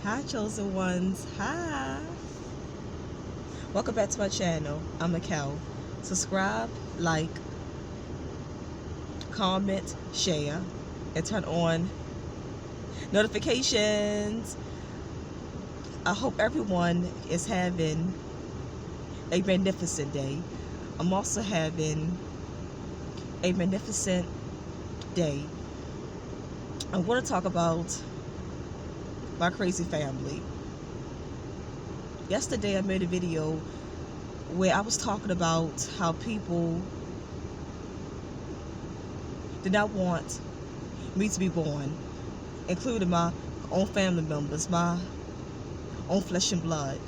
Hi, chosen ones. Hi. Welcome back to my channel. I'm Mikkel. Subscribe, like, comment, share, and turn on notifications. I hope everyone is having a magnificent day. I'm also having a magnificent day. I want to talk about my crazy family. Yesterday I made a video where I was talking about how people did not want me to be born, including my own family members, my own flesh and blood.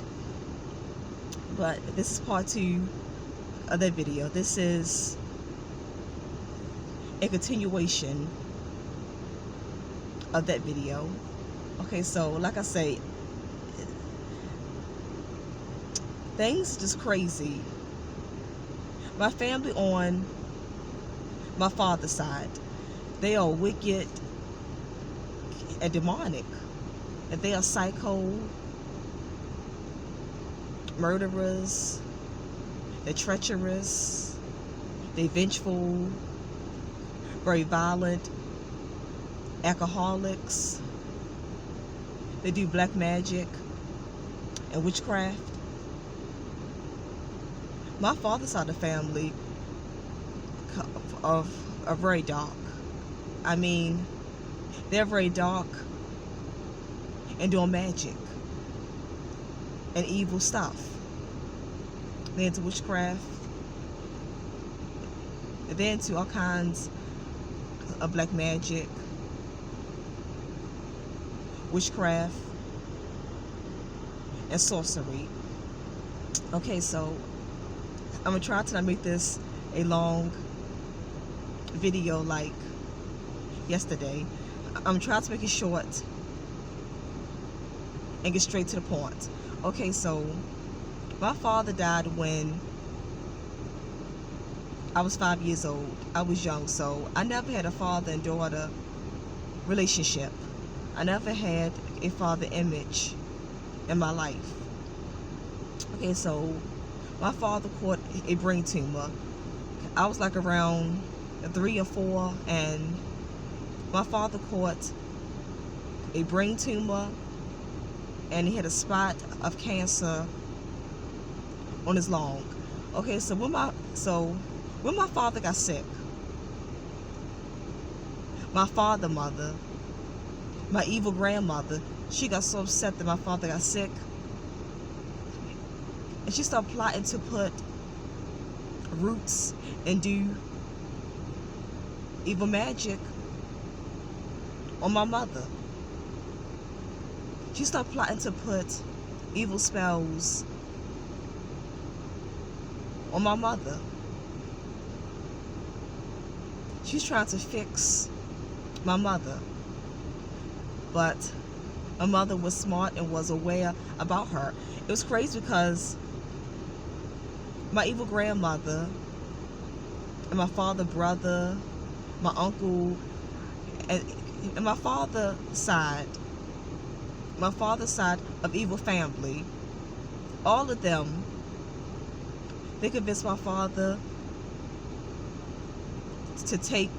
But this is part 2 of that video. This is a continuation of that video. Okay, so like I say, things just crazy. My family on my father's side, they are wicked and demonic. And they are psycho, murderers, they're treacherous, they're vengeful, very violent, alcoholics. They do black magic and witchcraft. My father's side of the family are very dark. I mean, they're very dark and doing magic and evil stuff. They're into witchcraft. They're into all kinds of black magic, witchcraft, and sorcery. Okay, so I'm gonna try to not make this a long video like yesterday. I'm trying to make it short and get straight to the point. Okay, so my father died when I was 5 years old. I was young, so I never had a father and daughter relationship. I never had a father image in my life. Okay, so my father caught a brain tumor. I was like around 3 or 4, and my father caught a brain tumor, and he had a spot of cancer on his lung. Okay, so when my father got sick, my mother, my evil grandmother, she got so upset that my father got sick, and she started plotting to put roots and do evil magic on my mother. She started plotting to put evil spells on my mother. She's trying to fix my mother. But my mother was smart and was aware about her. It was crazy because my evil grandmother and my father's brother, my uncle, and my father's side of evil family, all of them, they convinced my father to take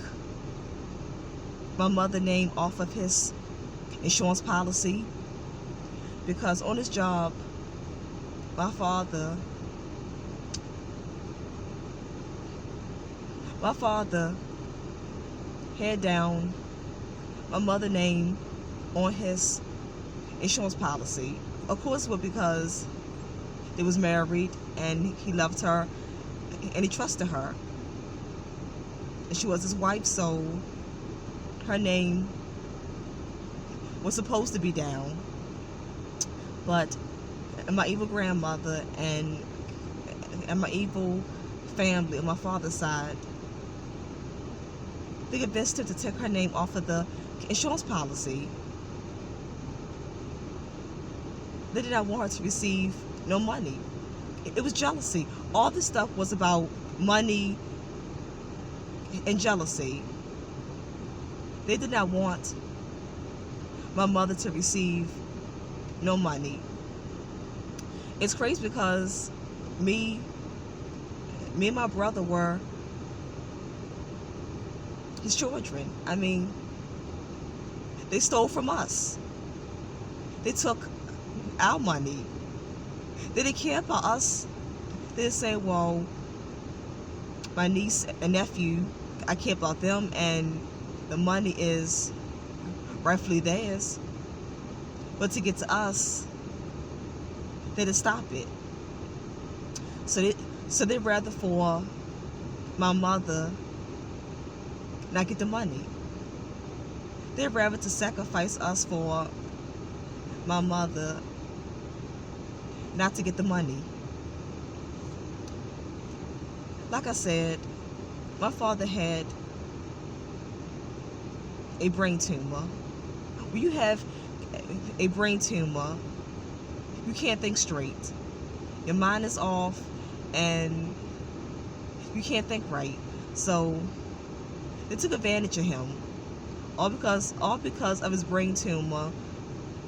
my mother's name off of his insurance policy, because on his job, my father had down my mother's name on his insurance policy. Of course, it was because they was married and he loved her and he trusted her, and she was his wife, so her name was supposed to be down. But my evil grandmother and my evil family on my father's side, they convinced him to take her name off of the insurance policy. They did not want her to receive no money. It was jealousy. All this stuff was about money and jealousy. They did not want my mother to receive no money. It's crazy because me and my brother were his children. I mean, they stole from us. They took our money. They didn't care about us. They didn't say, well, my niece and nephew, I care about them and the money is rightfully theirs. But to get to us, they didn't stop it. So they'd rather for my mother not get the money. They'd rather to sacrifice us for my mother not to get the money. Like I said, my father had a brain tumor. When you have a brain tumor, you can't think straight. Your mind is off and you can't think right. So they took advantage of him. All because of his brain tumor,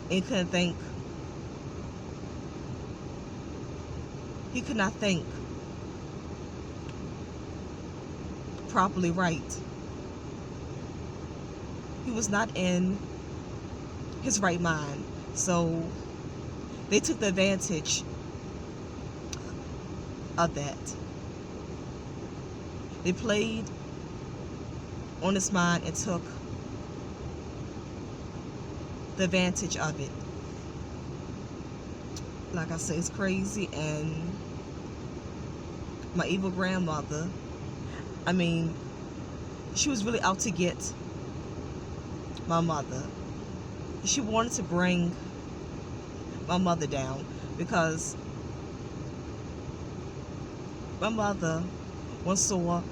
and he couldn't think. He could not think properly right. He was not in his right mind. So they took the advantage of that. They played on his mind and took the advantage of it. Like I say, it's crazy. And my evil grandmother, I mean, she was really out to get my mother. She wanted to bring my mother down because my mother once saw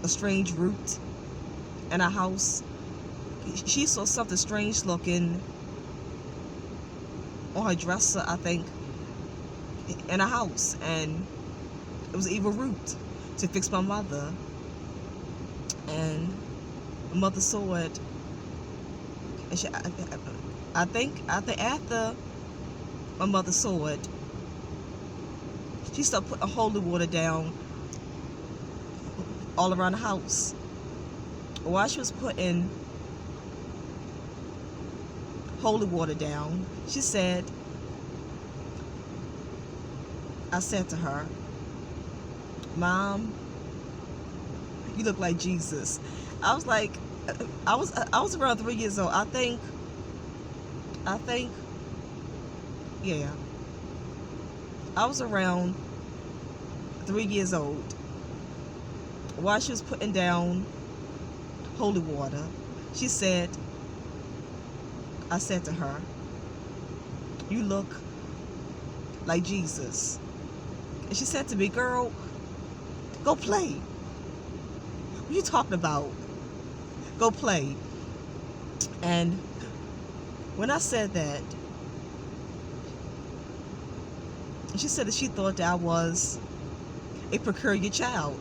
a strange root in our house. She saw something strange looking on her dresser, I think, in a house, and it was an evil root to fix my mother. And my mother saw it, and she, I think after my mother saw it, she started putting holy water down all around the house. While she was putting holy water down, she said, I said to her, Mom, you look like Jesus. I was like, I was around 3 years old. I think, yeah. I was around 3 years old. While she was putting down holy water, she said, I said to her, you look like Jesus. And she said to me, girl, go play. What are you talking about? Go play. And when I said that, she said that she thought that I was a peculiar child.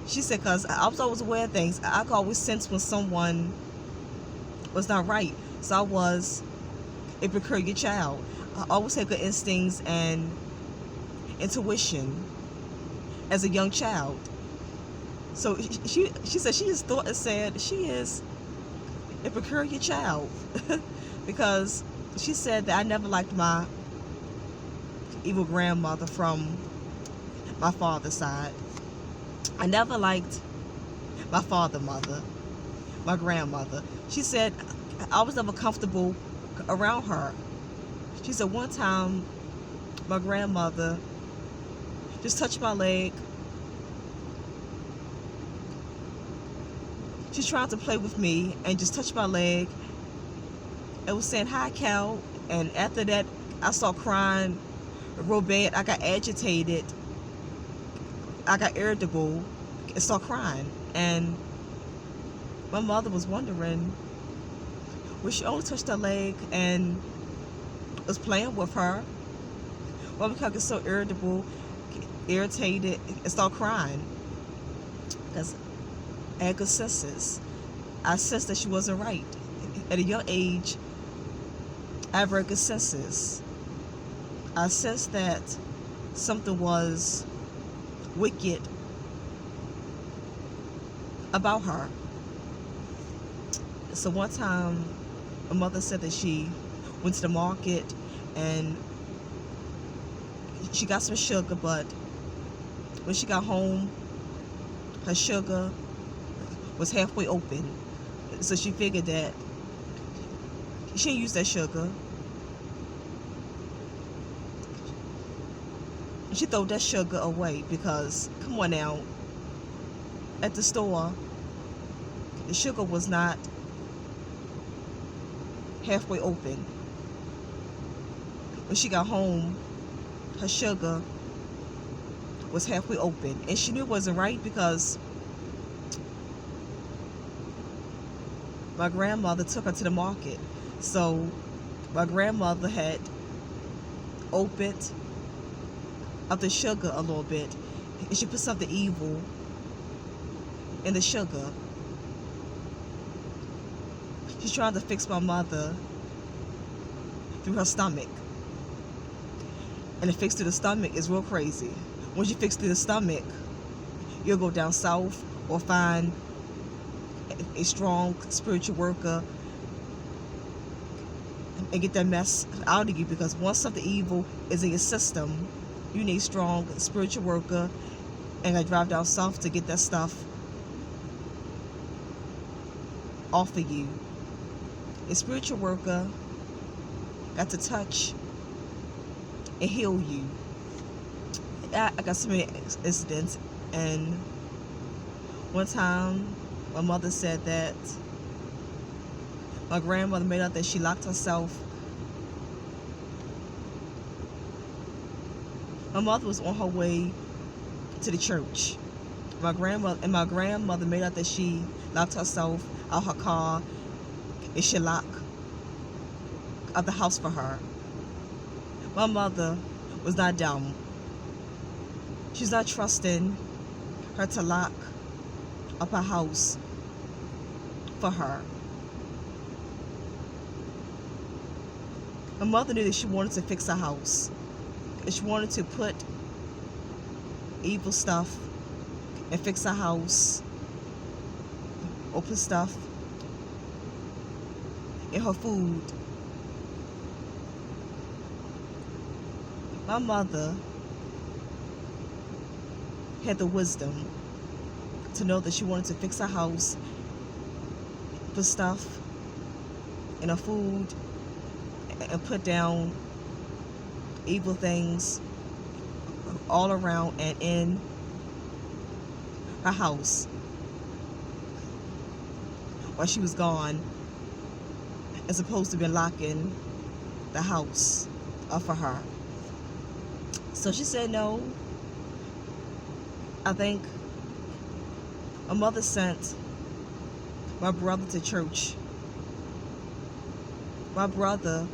She said, because I was always aware of things. I could always sense when someone was not right. So I was a peculiar child. I always had good instincts and intuition as a young child. So she said she just thought and said she is a peculiar child because she said that I never liked my evil grandmother from my father's side. I never liked my mother, my grandmother. She said I was never comfortable around her. She said one time my grandmother just touched my leg. She's trying to play with me and just touched my leg. It was saying, hi, Cal. And after that, I started crying real bad. I got agitated. I got irritable and started crying. And my mother was wondering, well, she only touched her leg and was playing with her. Well, because I get so irritated, and start crying. Because I had good senses. I sensed that she wasn't right. At a young age, I have very good senses. I sensed that something was wicked about her. So one time, my mother said that she went to the market and she got some sugar, but when she got home, her sugar was halfway open. So she figured that she didn't use that sugar. She threw that sugar away because, come on now, at the store, the sugar was not halfway open. When she got home, her sugar was halfway open. And she knew it wasn't right because my grandmother took her to the market. So my grandmother had opened up the sugar a little bit, and she put something evil in the sugar. She's trying to fix my mother through her stomach. And the fix through the stomach is real crazy. Once you fix through the stomach, you'll go down south or find a strong spiritual worker and get that mess out of you, because once something evil is in your system, you need a strong spiritual worker, and I drive down south to get that stuff off of you. A spiritual worker got to touch and heal you. I got so many incidents, and one time my mother said that my grandmother made out that she locked herself. My mother was on her way to the church. My grandmother made out that she locked herself out her car and she locked out the house for her. My mother was not dumb. She's not trusting her to lock up her house for her. My mother knew that she wanted to fix her house. She wanted to put evil stuff and fix her house, open stuff in her food. My mother had the wisdom to know that she wanted to fix her house, put stuff in her food, and put down evil things all around and in her house while she was gone, as opposed to be locking the house up for her. So she said no. I think my mother sent my brother to church. My brother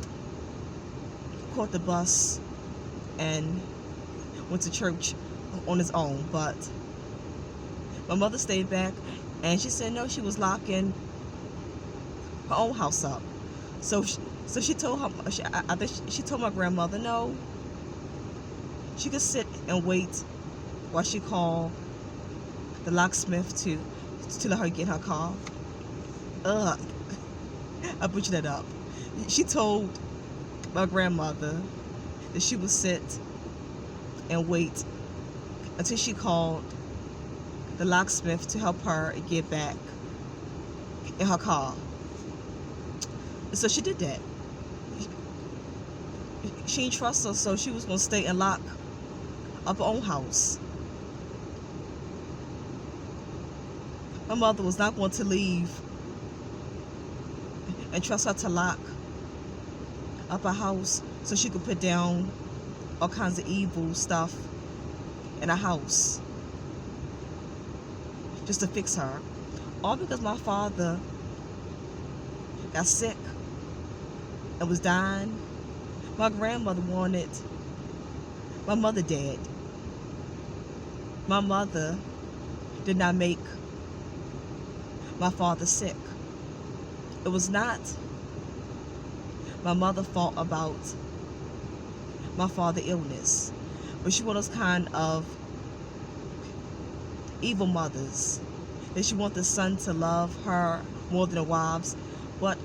caught the bus and went to church on his own, but my mother stayed back, and she said no, she was locking her own house up. So she told her, I think she told my grandmother no, she could sit and wait while she called the locksmith to let her get her car. I butchered that up. She told my grandmother that she would sit and wait until she called the locksmith to help her get back in her car. So she did that. She didn't trust her, so she was going to stay and lock up her own house. My mother was not going to leave and trust her to lock up her house so she could put down all kinds of evil stuff in her house just to fix her. All because my father got sick and was dying. My grandmother wanted my mother dead. My mother did not make my father sick. It was not my mother fought about my father's illness. But she was those kind of evil mothers that she want the son to love her more than the wives. But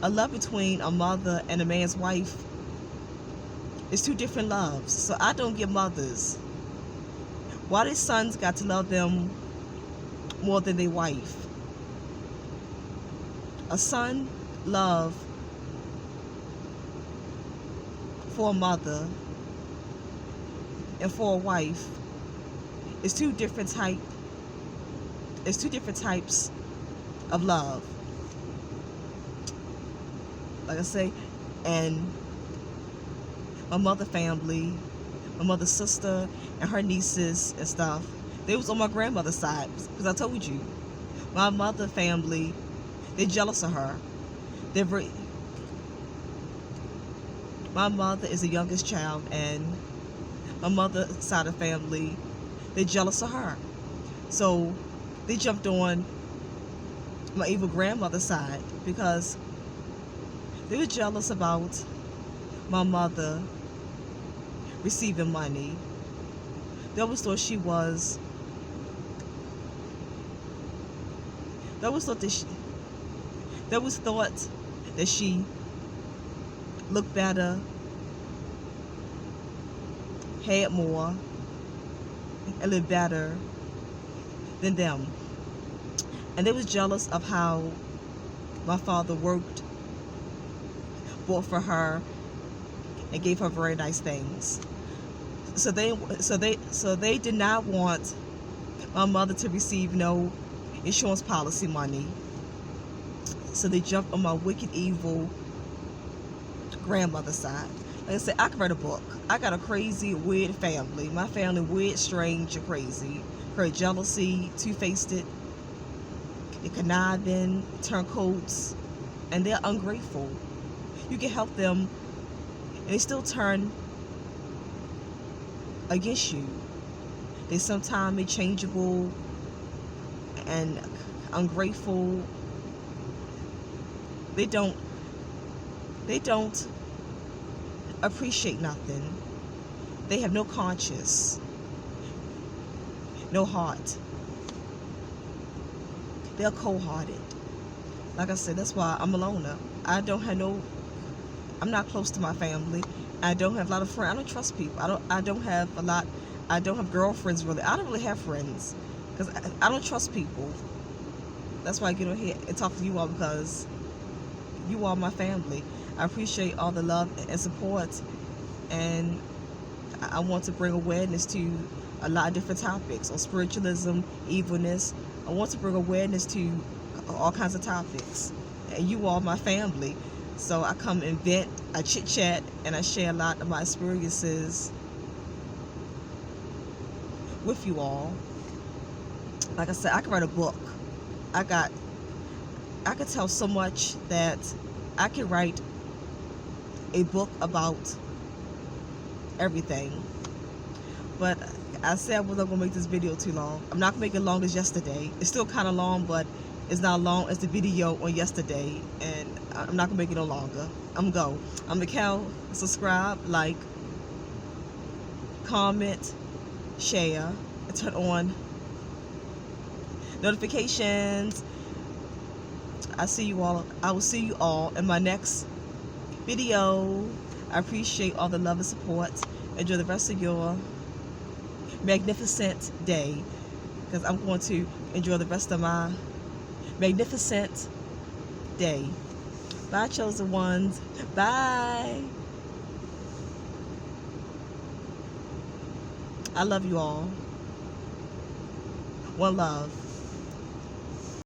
a love between a mother and a man's wife is two different loves. So I don't get mothers why their sons got to love them more than their wife. A son love for a mother and for a wife is two different types of love. Like I say, and my mother family, my mother's sister and her nieces and stuff, they was on my grandmother's side, because I told you, my mother family, they're jealous of her. My mother is the youngest child, and my mother's side of the family, they're jealous of her. So they jumped on my evil grandmother's side because they were jealous about my mother receiving money. They always thought she was, they always thought that she looked better, had more, and lived better than them. And they was jealous of how my father worked, bought for her, and gave her very nice things. So they did not want my mother to receive no insurance policy money. So they jumped on my wicked, evil grandmother's side. Like I said, I could write a book. I got a crazy, weird family. My family, weird, strange, and crazy. Her jealousy, two-faced it, they're conniving, turncoats, and they're ungrateful. You can help them, and they still turn against you. They sometimes be changeable and ungrateful. They don't appreciate nothing. They have no conscience, no heart. They're cold-hearted. Like I said, that's why I'm a loner. I'm not close to my family. I don't have a lot of friends. I don't trust people. I don't have girlfriends really. I don't really have friends because I don't trust people. That's why I get on here and talk to you all, because you are my family. I appreciate all the love and support, and I want to bring awareness to a lot of different topics on spiritualism, evilness. I want to bring awareness to all kinds of topics, and you are my family. So I come and vent, I chit chat, and I share a lot of my experiences with you all. Like I said, I could write a book. I could tell so much that I could write a book about everything. But I said I wasn't going to make this video too long. I'm not going to make it long as yesterday. It's still kind of long, but it's not long as the video on yesterday. And I'm not going to make it no longer. I'm going to go. I'm Mikkel. Subscribe, like, comment, share, and turn on notifications. I will see you all in my next video. I appreciate all the love and support. Enjoy the rest of your magnificent day, because I'm going to enjoy the rest of my magnificent day. Bye, chosen ones. Bye. I love you all. One love.